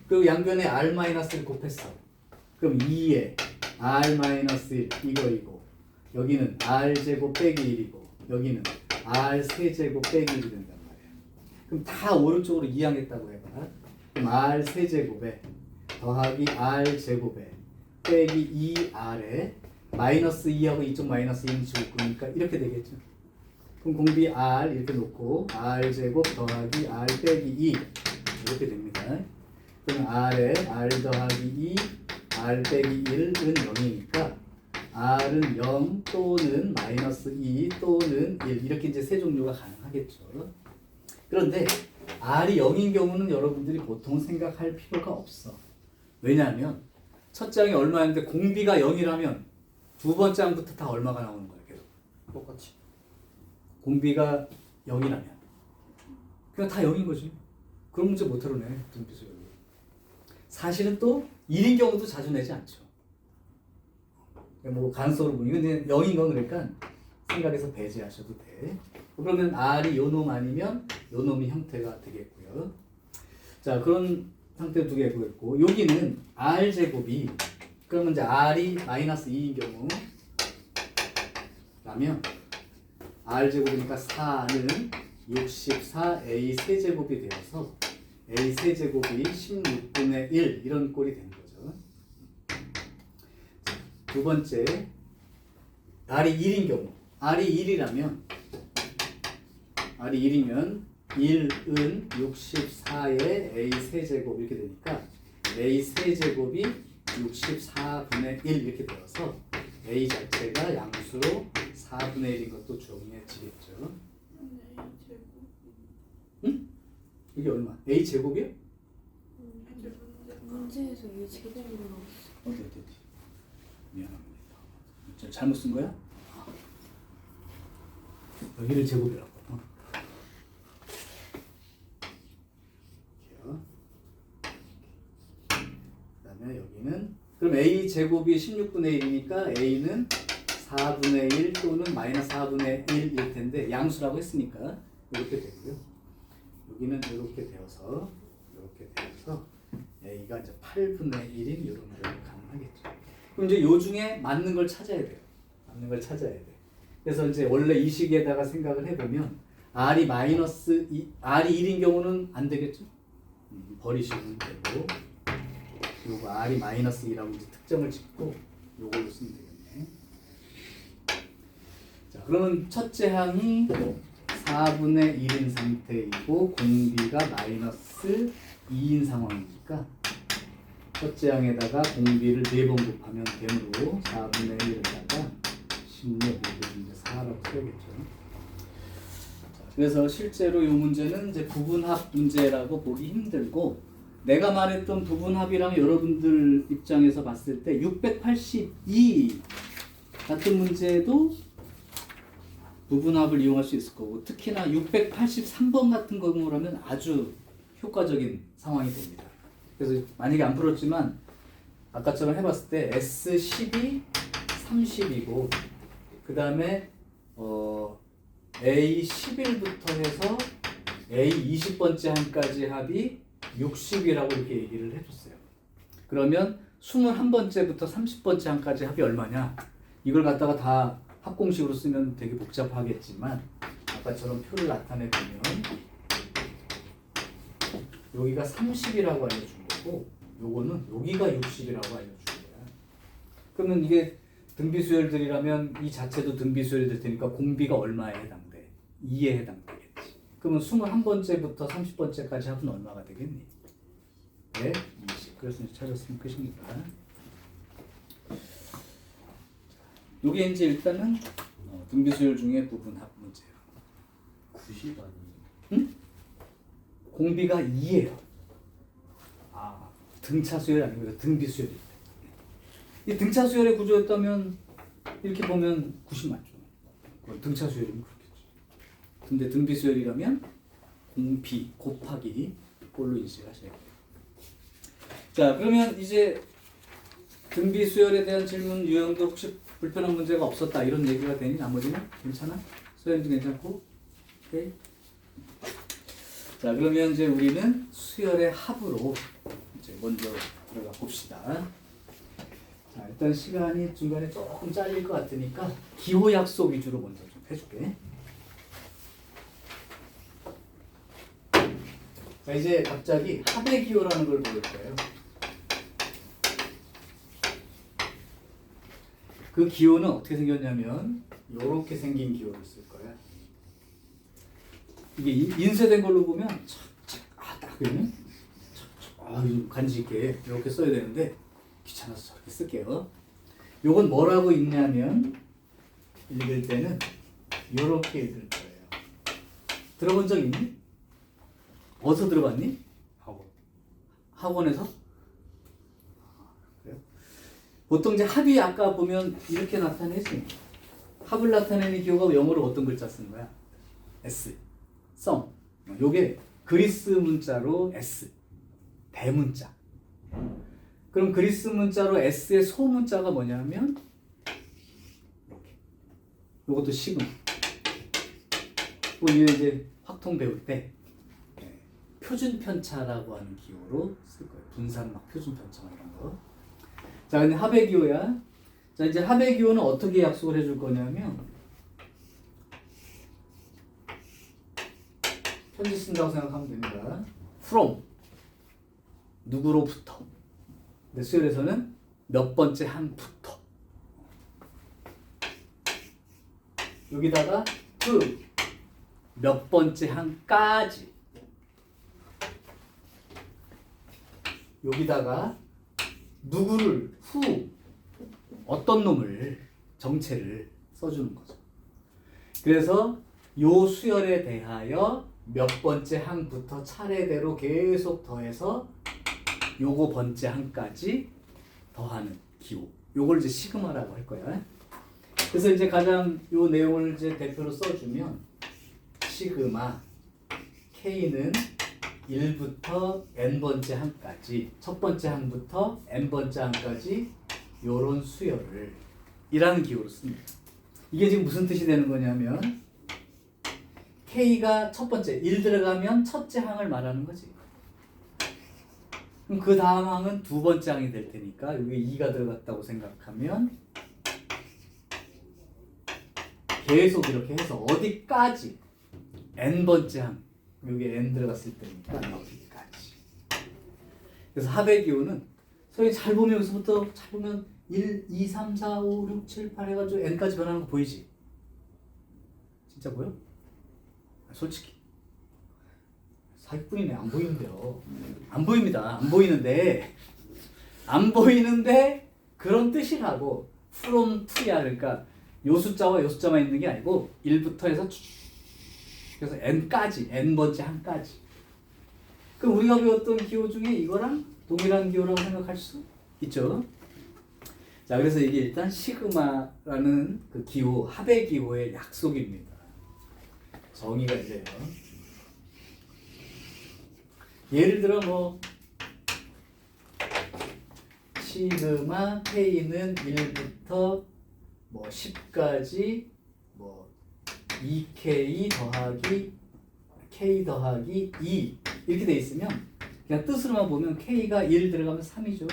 그리고 양변에 R-를 곱했어. 그럼 2에 R-1 이거 여기는 R제곱 빼기 1이고 여기는 R 세제곱 빼기 1이 된단 말이야. 그럼 다 오른쪽으로 이항했다고 해봐. 그럼 R 세제곱에 더하기 R제곱에 빼기 2R에 마이너스 2하고 이쪽 마이너스 2는 지울 거니까 이렇게 되겠죠. 그럼 공비 R 이렇게 놓고 R제곱 더하기 R 빼기 2 이렇게 됩니다. 그럼 R에 R 더하기 2 R 빼기 1은 0이니까 R은 0 또는 마이너스 2 또는 1 이렇게 이제 세 종류가 가능하겠죠. 그런데 R이 0인 경우는 여러분들이 보통 생각할 필요가 없어. 왜냐하면 첫째 항이 얼마였는데 공비가 0이라면 두 번째 항부터 다 얼마가 나오는 거야 계속. 똑같이 공비가 0이라면 그냥 다 0인 거지. 그런 문제 못 풀어내. 사실은 또 1인 경우도 자주 내지 않죠. 뭐 간소로 보니 근데 0인 건 그러니까 생각해서 배제하셔도 돼. 그러면 R이 요 놈 아니면 요 놈이 형태가 되겠고요. 자, 그런 형태 두 개 보겠고 여기는 R 제곱이 그러면 이제 R이 마이너스 2인 경우 라면 R 제곱이니까 4는 64A 세제곱이 되어서 A 세제곱이 16분의 1 이런 꼴이 된 거죠. 두 번째 R이 1인 경우 R이 1이라면 R이 1이면 1은 64의 A 세제곱 이렇게 되니까 A 세제곱이 64분의 1 이렇게 되어서 A 자체가 양수로 4분의 1인 것도 정해지겠죠. 응? 이게 얼마? A 제곱이요? 문제에서 이 제곱으로 나왔어. 어디 미안합니다. 저 잘못 쓴 거야? 여기를 제곱이라고. 그다음에 여기는 그럼 A 제곱이 16분의 1이니까 A는 4분의 1 또는 마이너스 4분의 1일 텐데 양수라고 했으니까 이렇게 되고요. 여기는 이렇게 되어서 A가 이제 8분의 1인 이런 경우 가능하겠죠. 그럼 이제 요 중에 맞는 걸 찾아야 돼요. 그래서 이제 원래 이 식에다가 생각을 해보면 R이 마이너스 R이 1인 경우는 안 되겠죠. 버리시면 되고 요거 R이 마이너스 2라고 이제 특정을 짓고 요걸로 쓰면 되겠네. 자, 그러면 첫째 항이 4분의 1인 상태이고 공비가 마이너스 2인 상황이니까 첫째 항에다가 공비를 4번 곱하면 되므로 4분의 1에다가 16을 이제 4라고 써야겠죠. 자, 그래서 실제로 이 문제는 이제 부분합 문제라고 보기 힘들고 내가 말했던 부분합이랑 여러분들 입장에서 봤을 때 682 같은 문제도 부분합을 이용할 수 있을 거고, 특히나 683번 같은 경우라면 아주 효과적인 상황이 됩니다. 그래서 만약에 안 풀었지만 아까처럼 해봤을 때 S12, 30이고 그 다음에 A11부터 해서 A20번째 항까지 합이 60이라고 이렇게 얘기를 해줬어요. 그러면 21번째부터 30번째 항까지 합이 얼마냐? 이걸 갖다가 다 합공식으로 쓰면 되게 복잡하겠지만 아까처럼 표를 나타내 보면 여기가 30이라고 알려준 거고 요거는 여기가 60이라고 알려준 거야. 그러면 이게 등비수열들이라면 이 자체도 등비수열이 될 테니까 공비가 얼마에 해당돼? 2에 해당되겠지. 그러면 21번째부터 30번째까지 합은 얼마가 되겠니? 네, 20. 그래서 이제 찾았으면 끝입니다. 요게 이제 일단은 등비수열 중에 부분합 문제예요. 90 아니에요? 응? 공비가 2예요. 아, 등차 수열이 아니고 등비수열이에요. 이 등차 수열의 구조였다면 이렇게 보면 90 맞죠. 등차 수열이면 그렇겠지. 근데 등비 수열이라면 공비 곱하기 꼴로 인식하셔야 돼요. 자, 그러면 이제 등비 수열에 대한 질문 유형도 혹시 불편한 문제가 없었다 이런 얘기가 되니 나머지는 괜찮아? 수열도 괜찮고? 오케이. 자, 그러면 이제 우리는 수열의 합으로 이제 먼저 들어가 봅시다. 자, 일단 시간이 중간에 조금 잘릴 것 같으니까 기호 약속 위주로 먼저 좀 해줄게. 자, 이제 갑자기 합의 기호라는 걸 보일 거예요. 그 기호는 어떻게 생겼냐면 이렇게 생긴 기호를 쓸 거야. 이게 인쇄된 걸로 보면 딱 그러면 간지 있게 이렇게 써야 되는데 귀찮아서 저렇게 쓸게요. 요건 뭐라고 읽냐면 읽을 때는 요렇게 읽을 거예요. 들어본 적 있니? 어디서 들어봤니? 학원. 학원에서? 그래요? 보통 이제 합이 아까 보면 이렇게 나타내지. 합을 나타내는 기호가 영어로 어떤 글자 쓰는 거야? S. 성. 요게 그리스 문자로 S. 대문자. 그럼 그리스 문자로 S의 소문자가 뭐냐면 이렇게. 요것도 시그마. 우리 이제 확통 배울 때 표준 편차라고 하는 기호로 쓸 거예요. 분산막 표준 편차 이런 거. 자, 근데 합의 기호야. 자, 이제 합의 기호는 어떻게 약속을 해줄 거냐면 편지 쓴다고 생각하면 됩니다. from 누구로부터. 근데 수열에서는 몇 번째 항부터. 여기다가 to 몇 번째 항까지. 여기다가 누구를 후 어떤 놈을 정체를 써주는 거죠. 그래서 요 수열에 대하여 몇 번째 항부터 차례대로 계속 더해서 요거 번째 항까지 더하는 기호. 요걸 이제 시그마라고 할 거야. 그래서 이제 가장 요 내용을 이제 대표로 써주면 시그마 K는 1부터 n번째 항까지 첫 번째 항부터 n번째 항까지 요런 수열을 이라는 기호로 씁니다. 이게 지금 무슨 뜻이 되는 거냐면 K가 첫 번째 1 들어가면 첫째 항을 말하는 거지. 그럼 그 다음 항은 두 번째 항이 될 테니까 여기 2가 들어갔다고 생각하면 계속 이렇게 해서 어디까지 n번째 항 여기 n 들어갔을 때니까 여기까지. 그래서 합의 기호는 소위 잘 보면 여기서부터 잘 보면 1, 2, 3, 4, 5, 6, 7, 8 해가지고 n까지 변하는 거 보이지? 진짜 보여? 솔직히 사기꾼이네. 안 보이는데요. 안 보입니다. 안 보이는데 그런 뜻이라고. from to야. 그러니까 요 숫자와 요 숫자만 있는 게 아니고 1부터 해서 쭉 그래서 n까지 n번째 항까지 그럼 우리가 배웠던 기호 중에 이거랑 동일한 기호라고 생각할 수 있죠. 자, 그래서 이게 일단 시그마라는 그 기호, 합의 기호의 약속입니다. 정의가 이래요. 예를 들어 뭐 시그마 K는 1부터 뭐 10까지 뭐 2K 더하기 K 더하기 2 이렇게 돼 있으면 그냥 뜻으로만 보면 K가 1 들어가면 3이죠.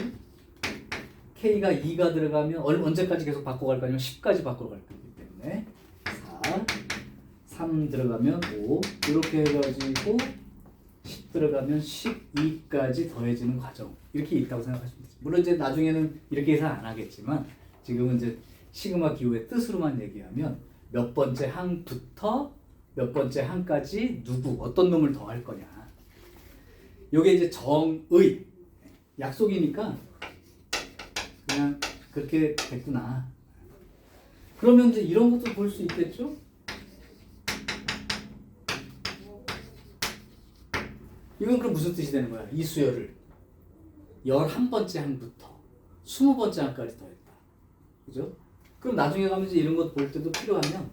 K가 2가 들어가면 언제까지 계속 바꿔갈 거냐면 10까지 바꿔갈 거기 때문에 4, 3 들어가면 5 이렇게 해가지고 10 들어가면 12까지 더해지는 과정 이렇게 있다고 생각하시면 됩니다. 물론 이제 나중에는 이렇게 계산 안 하겠지만 지금은 이제 시그마 기호의 뜻으로만 얘기하면 몇 번째 항부터 몇 번째 항까지 누구 어떤 놈을 더할 거냐. 요게 이제 정의 약속이니까 그냥 그렇게 됐구나. 그러면 이제 이런 것도 볼 수 있겠죠? 이건 그럼 무슨 뜻이 되는 거야? 이 수열을 11번째 항부터 20번째 항까지 더했다. 그죠? 그럼 나중에 가면 이제 이런 것 볼 때도 필요하면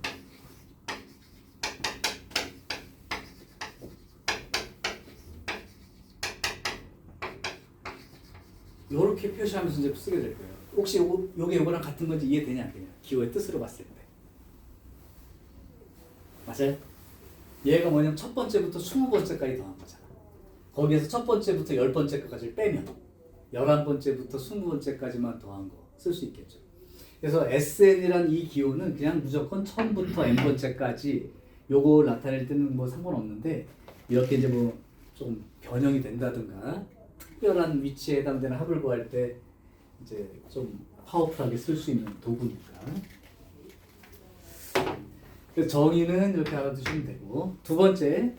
이렇게 표시하면서 이제 쓰게 될 거예요. 혹시 요게 요거랑 같은 건지 이해되냐 안 되냐? 기호의 뜻으로 봤을 때. 맞아요? 얘가 뭐냐면 첫 번째부터 20번째까지 더한 거잖아. 거기에서 첫 번째부터 10번째까지를 빼면 11번째부터 20번째까지만 더한 거 쓸 수 있겠죠. 그래서 SN이란 이 기호는 그냥 무조건 처음부터 n번째까지 요거 나타낼 때는 뭐 상관없는데 이렇게 이제 뭐 좀 변형이 된다든가 특별한 위치에 해당되는 합을 구할 때 이제 좀 파워풀하게 쓸 수 있는 도구니까. 그래서 정의는 이렇게 알아두시면 되고 두 번째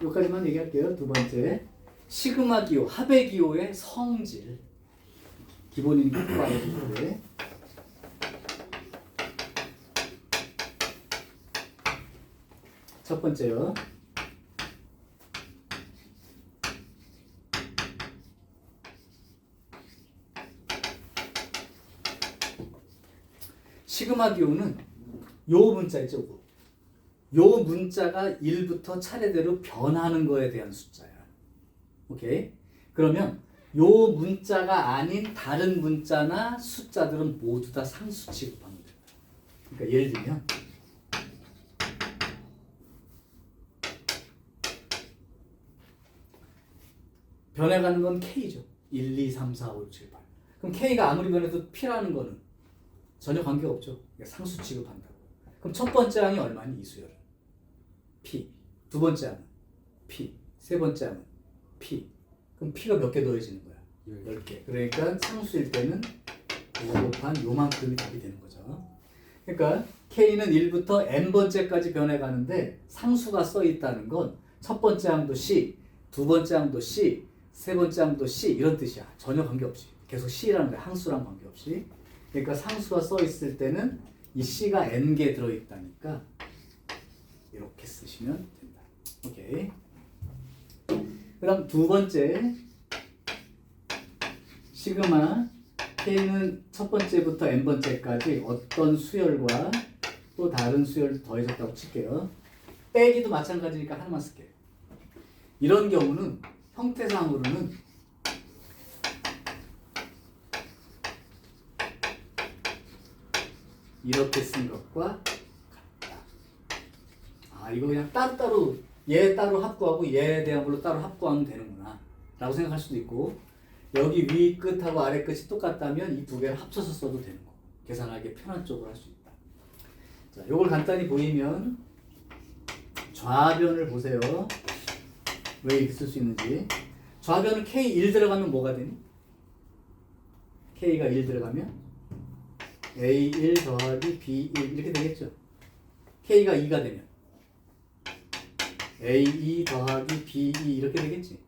여기까지만 얘기할게요. 두 번째 시그마 기호, 합의 기호의 성질 기본이니까 또 알아두는데 첫 번째요. 시그마 기호는 요 문자 있죠. 요 문자가 1부터 차례대로 변하는 거에 대한 숫자야. 오케이? 그러면 요 문자가 아닌 다른 문자나 숫자들은 모두 다 상수 취급하면 돼요. 그러니까 예를 들면 변해가는 건 K죠. 1, 2, 3, 4, 5, 6, 7, 8. 그럼 K가 아무리 변해도 P라는 거는 전혀 관계가 없죠. 그러니까 상수 취급한다고. 그럼 첫 번째 항이 얼마니? 이 수열은 P. 두 번째 항은 P. 세 번째 항은 P. 그럼 P가 몇 개 더해지는 거야? 10개. 그러니까 상수일 때는 5 곱한 요만큼이 답이 되는 거죠. 그러니까 K는 1부터 n번째까지 변해가는데 상수가 써 있다는 건 첫 번째 항도 C, 두 번째 항도 C, 세 번째 항도 C 이런 뜻이야. 전혀 관계없이. 계속 C라는 거야. 항수랑 관계없이. 그러니까 상수가 써 있을 때는 이 C가 n개 들어있다니까 이렇게 쓰시면 된다. 오케이. 그 다음 두 번째 시그마 K는 첫 번째부터 n번째까지 어떤 수열과 또 다른 수열을 더해졌다고 칠게요. 빼기도 마찬가지니까 하나만 쓸게요. 이런 경우는 형태상으로는 이렇게 쓴 것과 같다. 아, 이거 그냥 따로따로 얘 따로 합구하고 얘에 대한 걸로 따로 합구하면 되는구나 라고 생각할 수도 있고 여기 위 끝하고 아래 끝이 똑같다면 이 두 개를 합쳐서 써도 되는 거. 계산하기 편한 쪽으로 할 수 있다. 자, 요걸 간단히 보이면 좌변을 보세요. 왜 이렇게 쓸 수 있는지. 좌변은 K1 들어가면 뭐가 되니? K가 1 들어가면 A1 더하기 B1 이렇게 되겠죠. K가 2가 되면 A2 더하기 B2 이렇게 되겠지.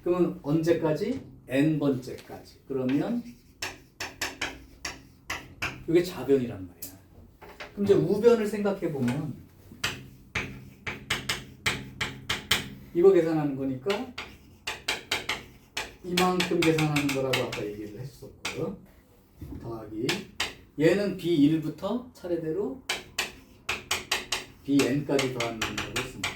그러면 언제까지? n번째까지. 그러면 이게 좌변이란 말이야. 그럼 이제 우변을 생각해 보면 이거 계산하는 거니까 이만큼 계산하는 거라고 아까 얘기를 했었고요. 더하기 얘는 B1부터 차례대로 BN까지 더하는 거라고 했습니다.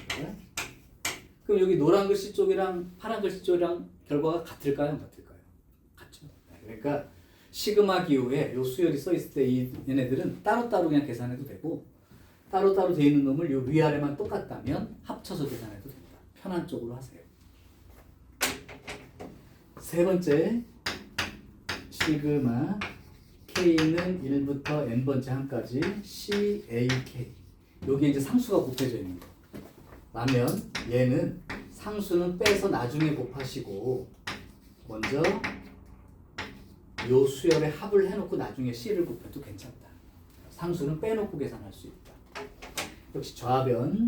그럼 여기 노란 글씨 쪽이랑 파란 글씨 쪽이랑 결과가 같을까요? 안 같을까요? 같죠. 그러니까 시그마 기호에 요 수열이 써 있을 때 얘네들은 따로따로 그냥 계산해도 되고 따로따로 돼 있는 놈을 요 위아래만 똑같다면 합쳐서 계산해도 됩니다. 편한 쪽으로 하세요. 세 번째 시그마 K는 1부터 n번째 항까지 CAK 여기 이제 상수가 곱해져 있는 거 라면 얘는 상수는 빼서 나중에 곱하시고 먼저 요 수열에 합을 해놓고 나중에 C를 곱해도 괜찮다. 상수는 빼놓고 계산할 수 있다. 역시 좌변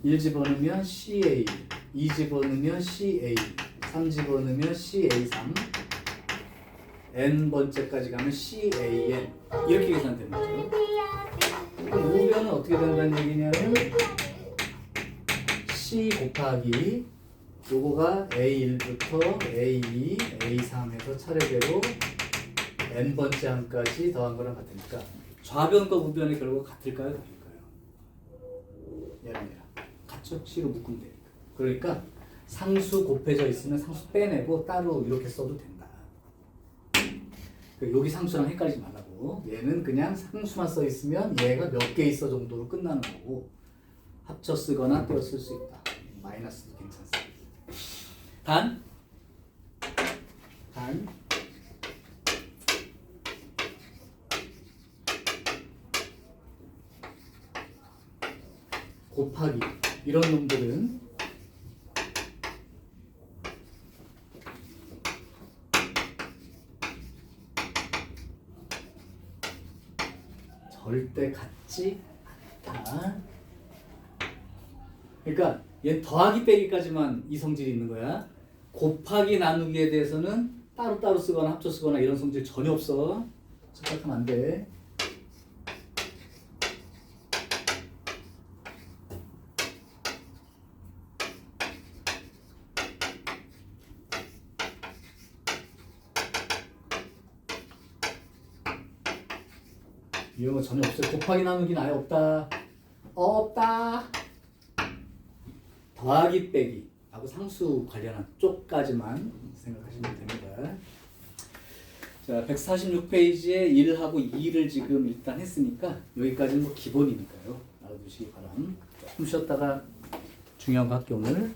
1 집어넣으면 CA 2 집어넣으면 CA 3 집어넣으면 CA3 n번째까지 가면 CAN 이렇게 계산되는 거죠. 그럼 우변은 어떻게 된다는 얘기냐면 C 곱하기 요거가 A1부터 A2, A3 해서 차례대로 n번째 항까지 더한 거랑 같으니까 좌변과 우변의 결과가 같을까요? 다를까요? 얘랑 같죠? C로 묶으면 되니까. 그러니까 상수 곱해져 있으면 상수 빼내고 따로 이렇게 써도 된다. 여기 상수랑 헷갈리지 말라고. 얘는 그냥 상수만 써 있으면 얘가 몇 개 있어 정도로 끝나는 거고 합쳐 쓰거나 떼어 쓸 수 있다. 마이너스도 괜찮습니다. 단 곱하기 이런 놈들은 절대 같지 않다. 그러니까 얘는 더하기 빼기까지만 이 성질이 있는 거야. 곱하기 나누기에 대해서는 따로따로 쓰거나 합쳐 쓰거나 이런 성질 전혀 없어. 착각하면 안 돼. 이런 거 전혀 없어요. 곱하기 나누기는 아예 없다. 없다. 더하기 빼기 하고 상수 관련한 쪽까지만 생각하시면 됩니다. 자, 146페이지에 1하고 2를 지금 일단 했으니까 여기까지는 뭐 기본이니까요. 알아두시기 바람. 조금 쉬었다가 중요한 거 할게요 오늘.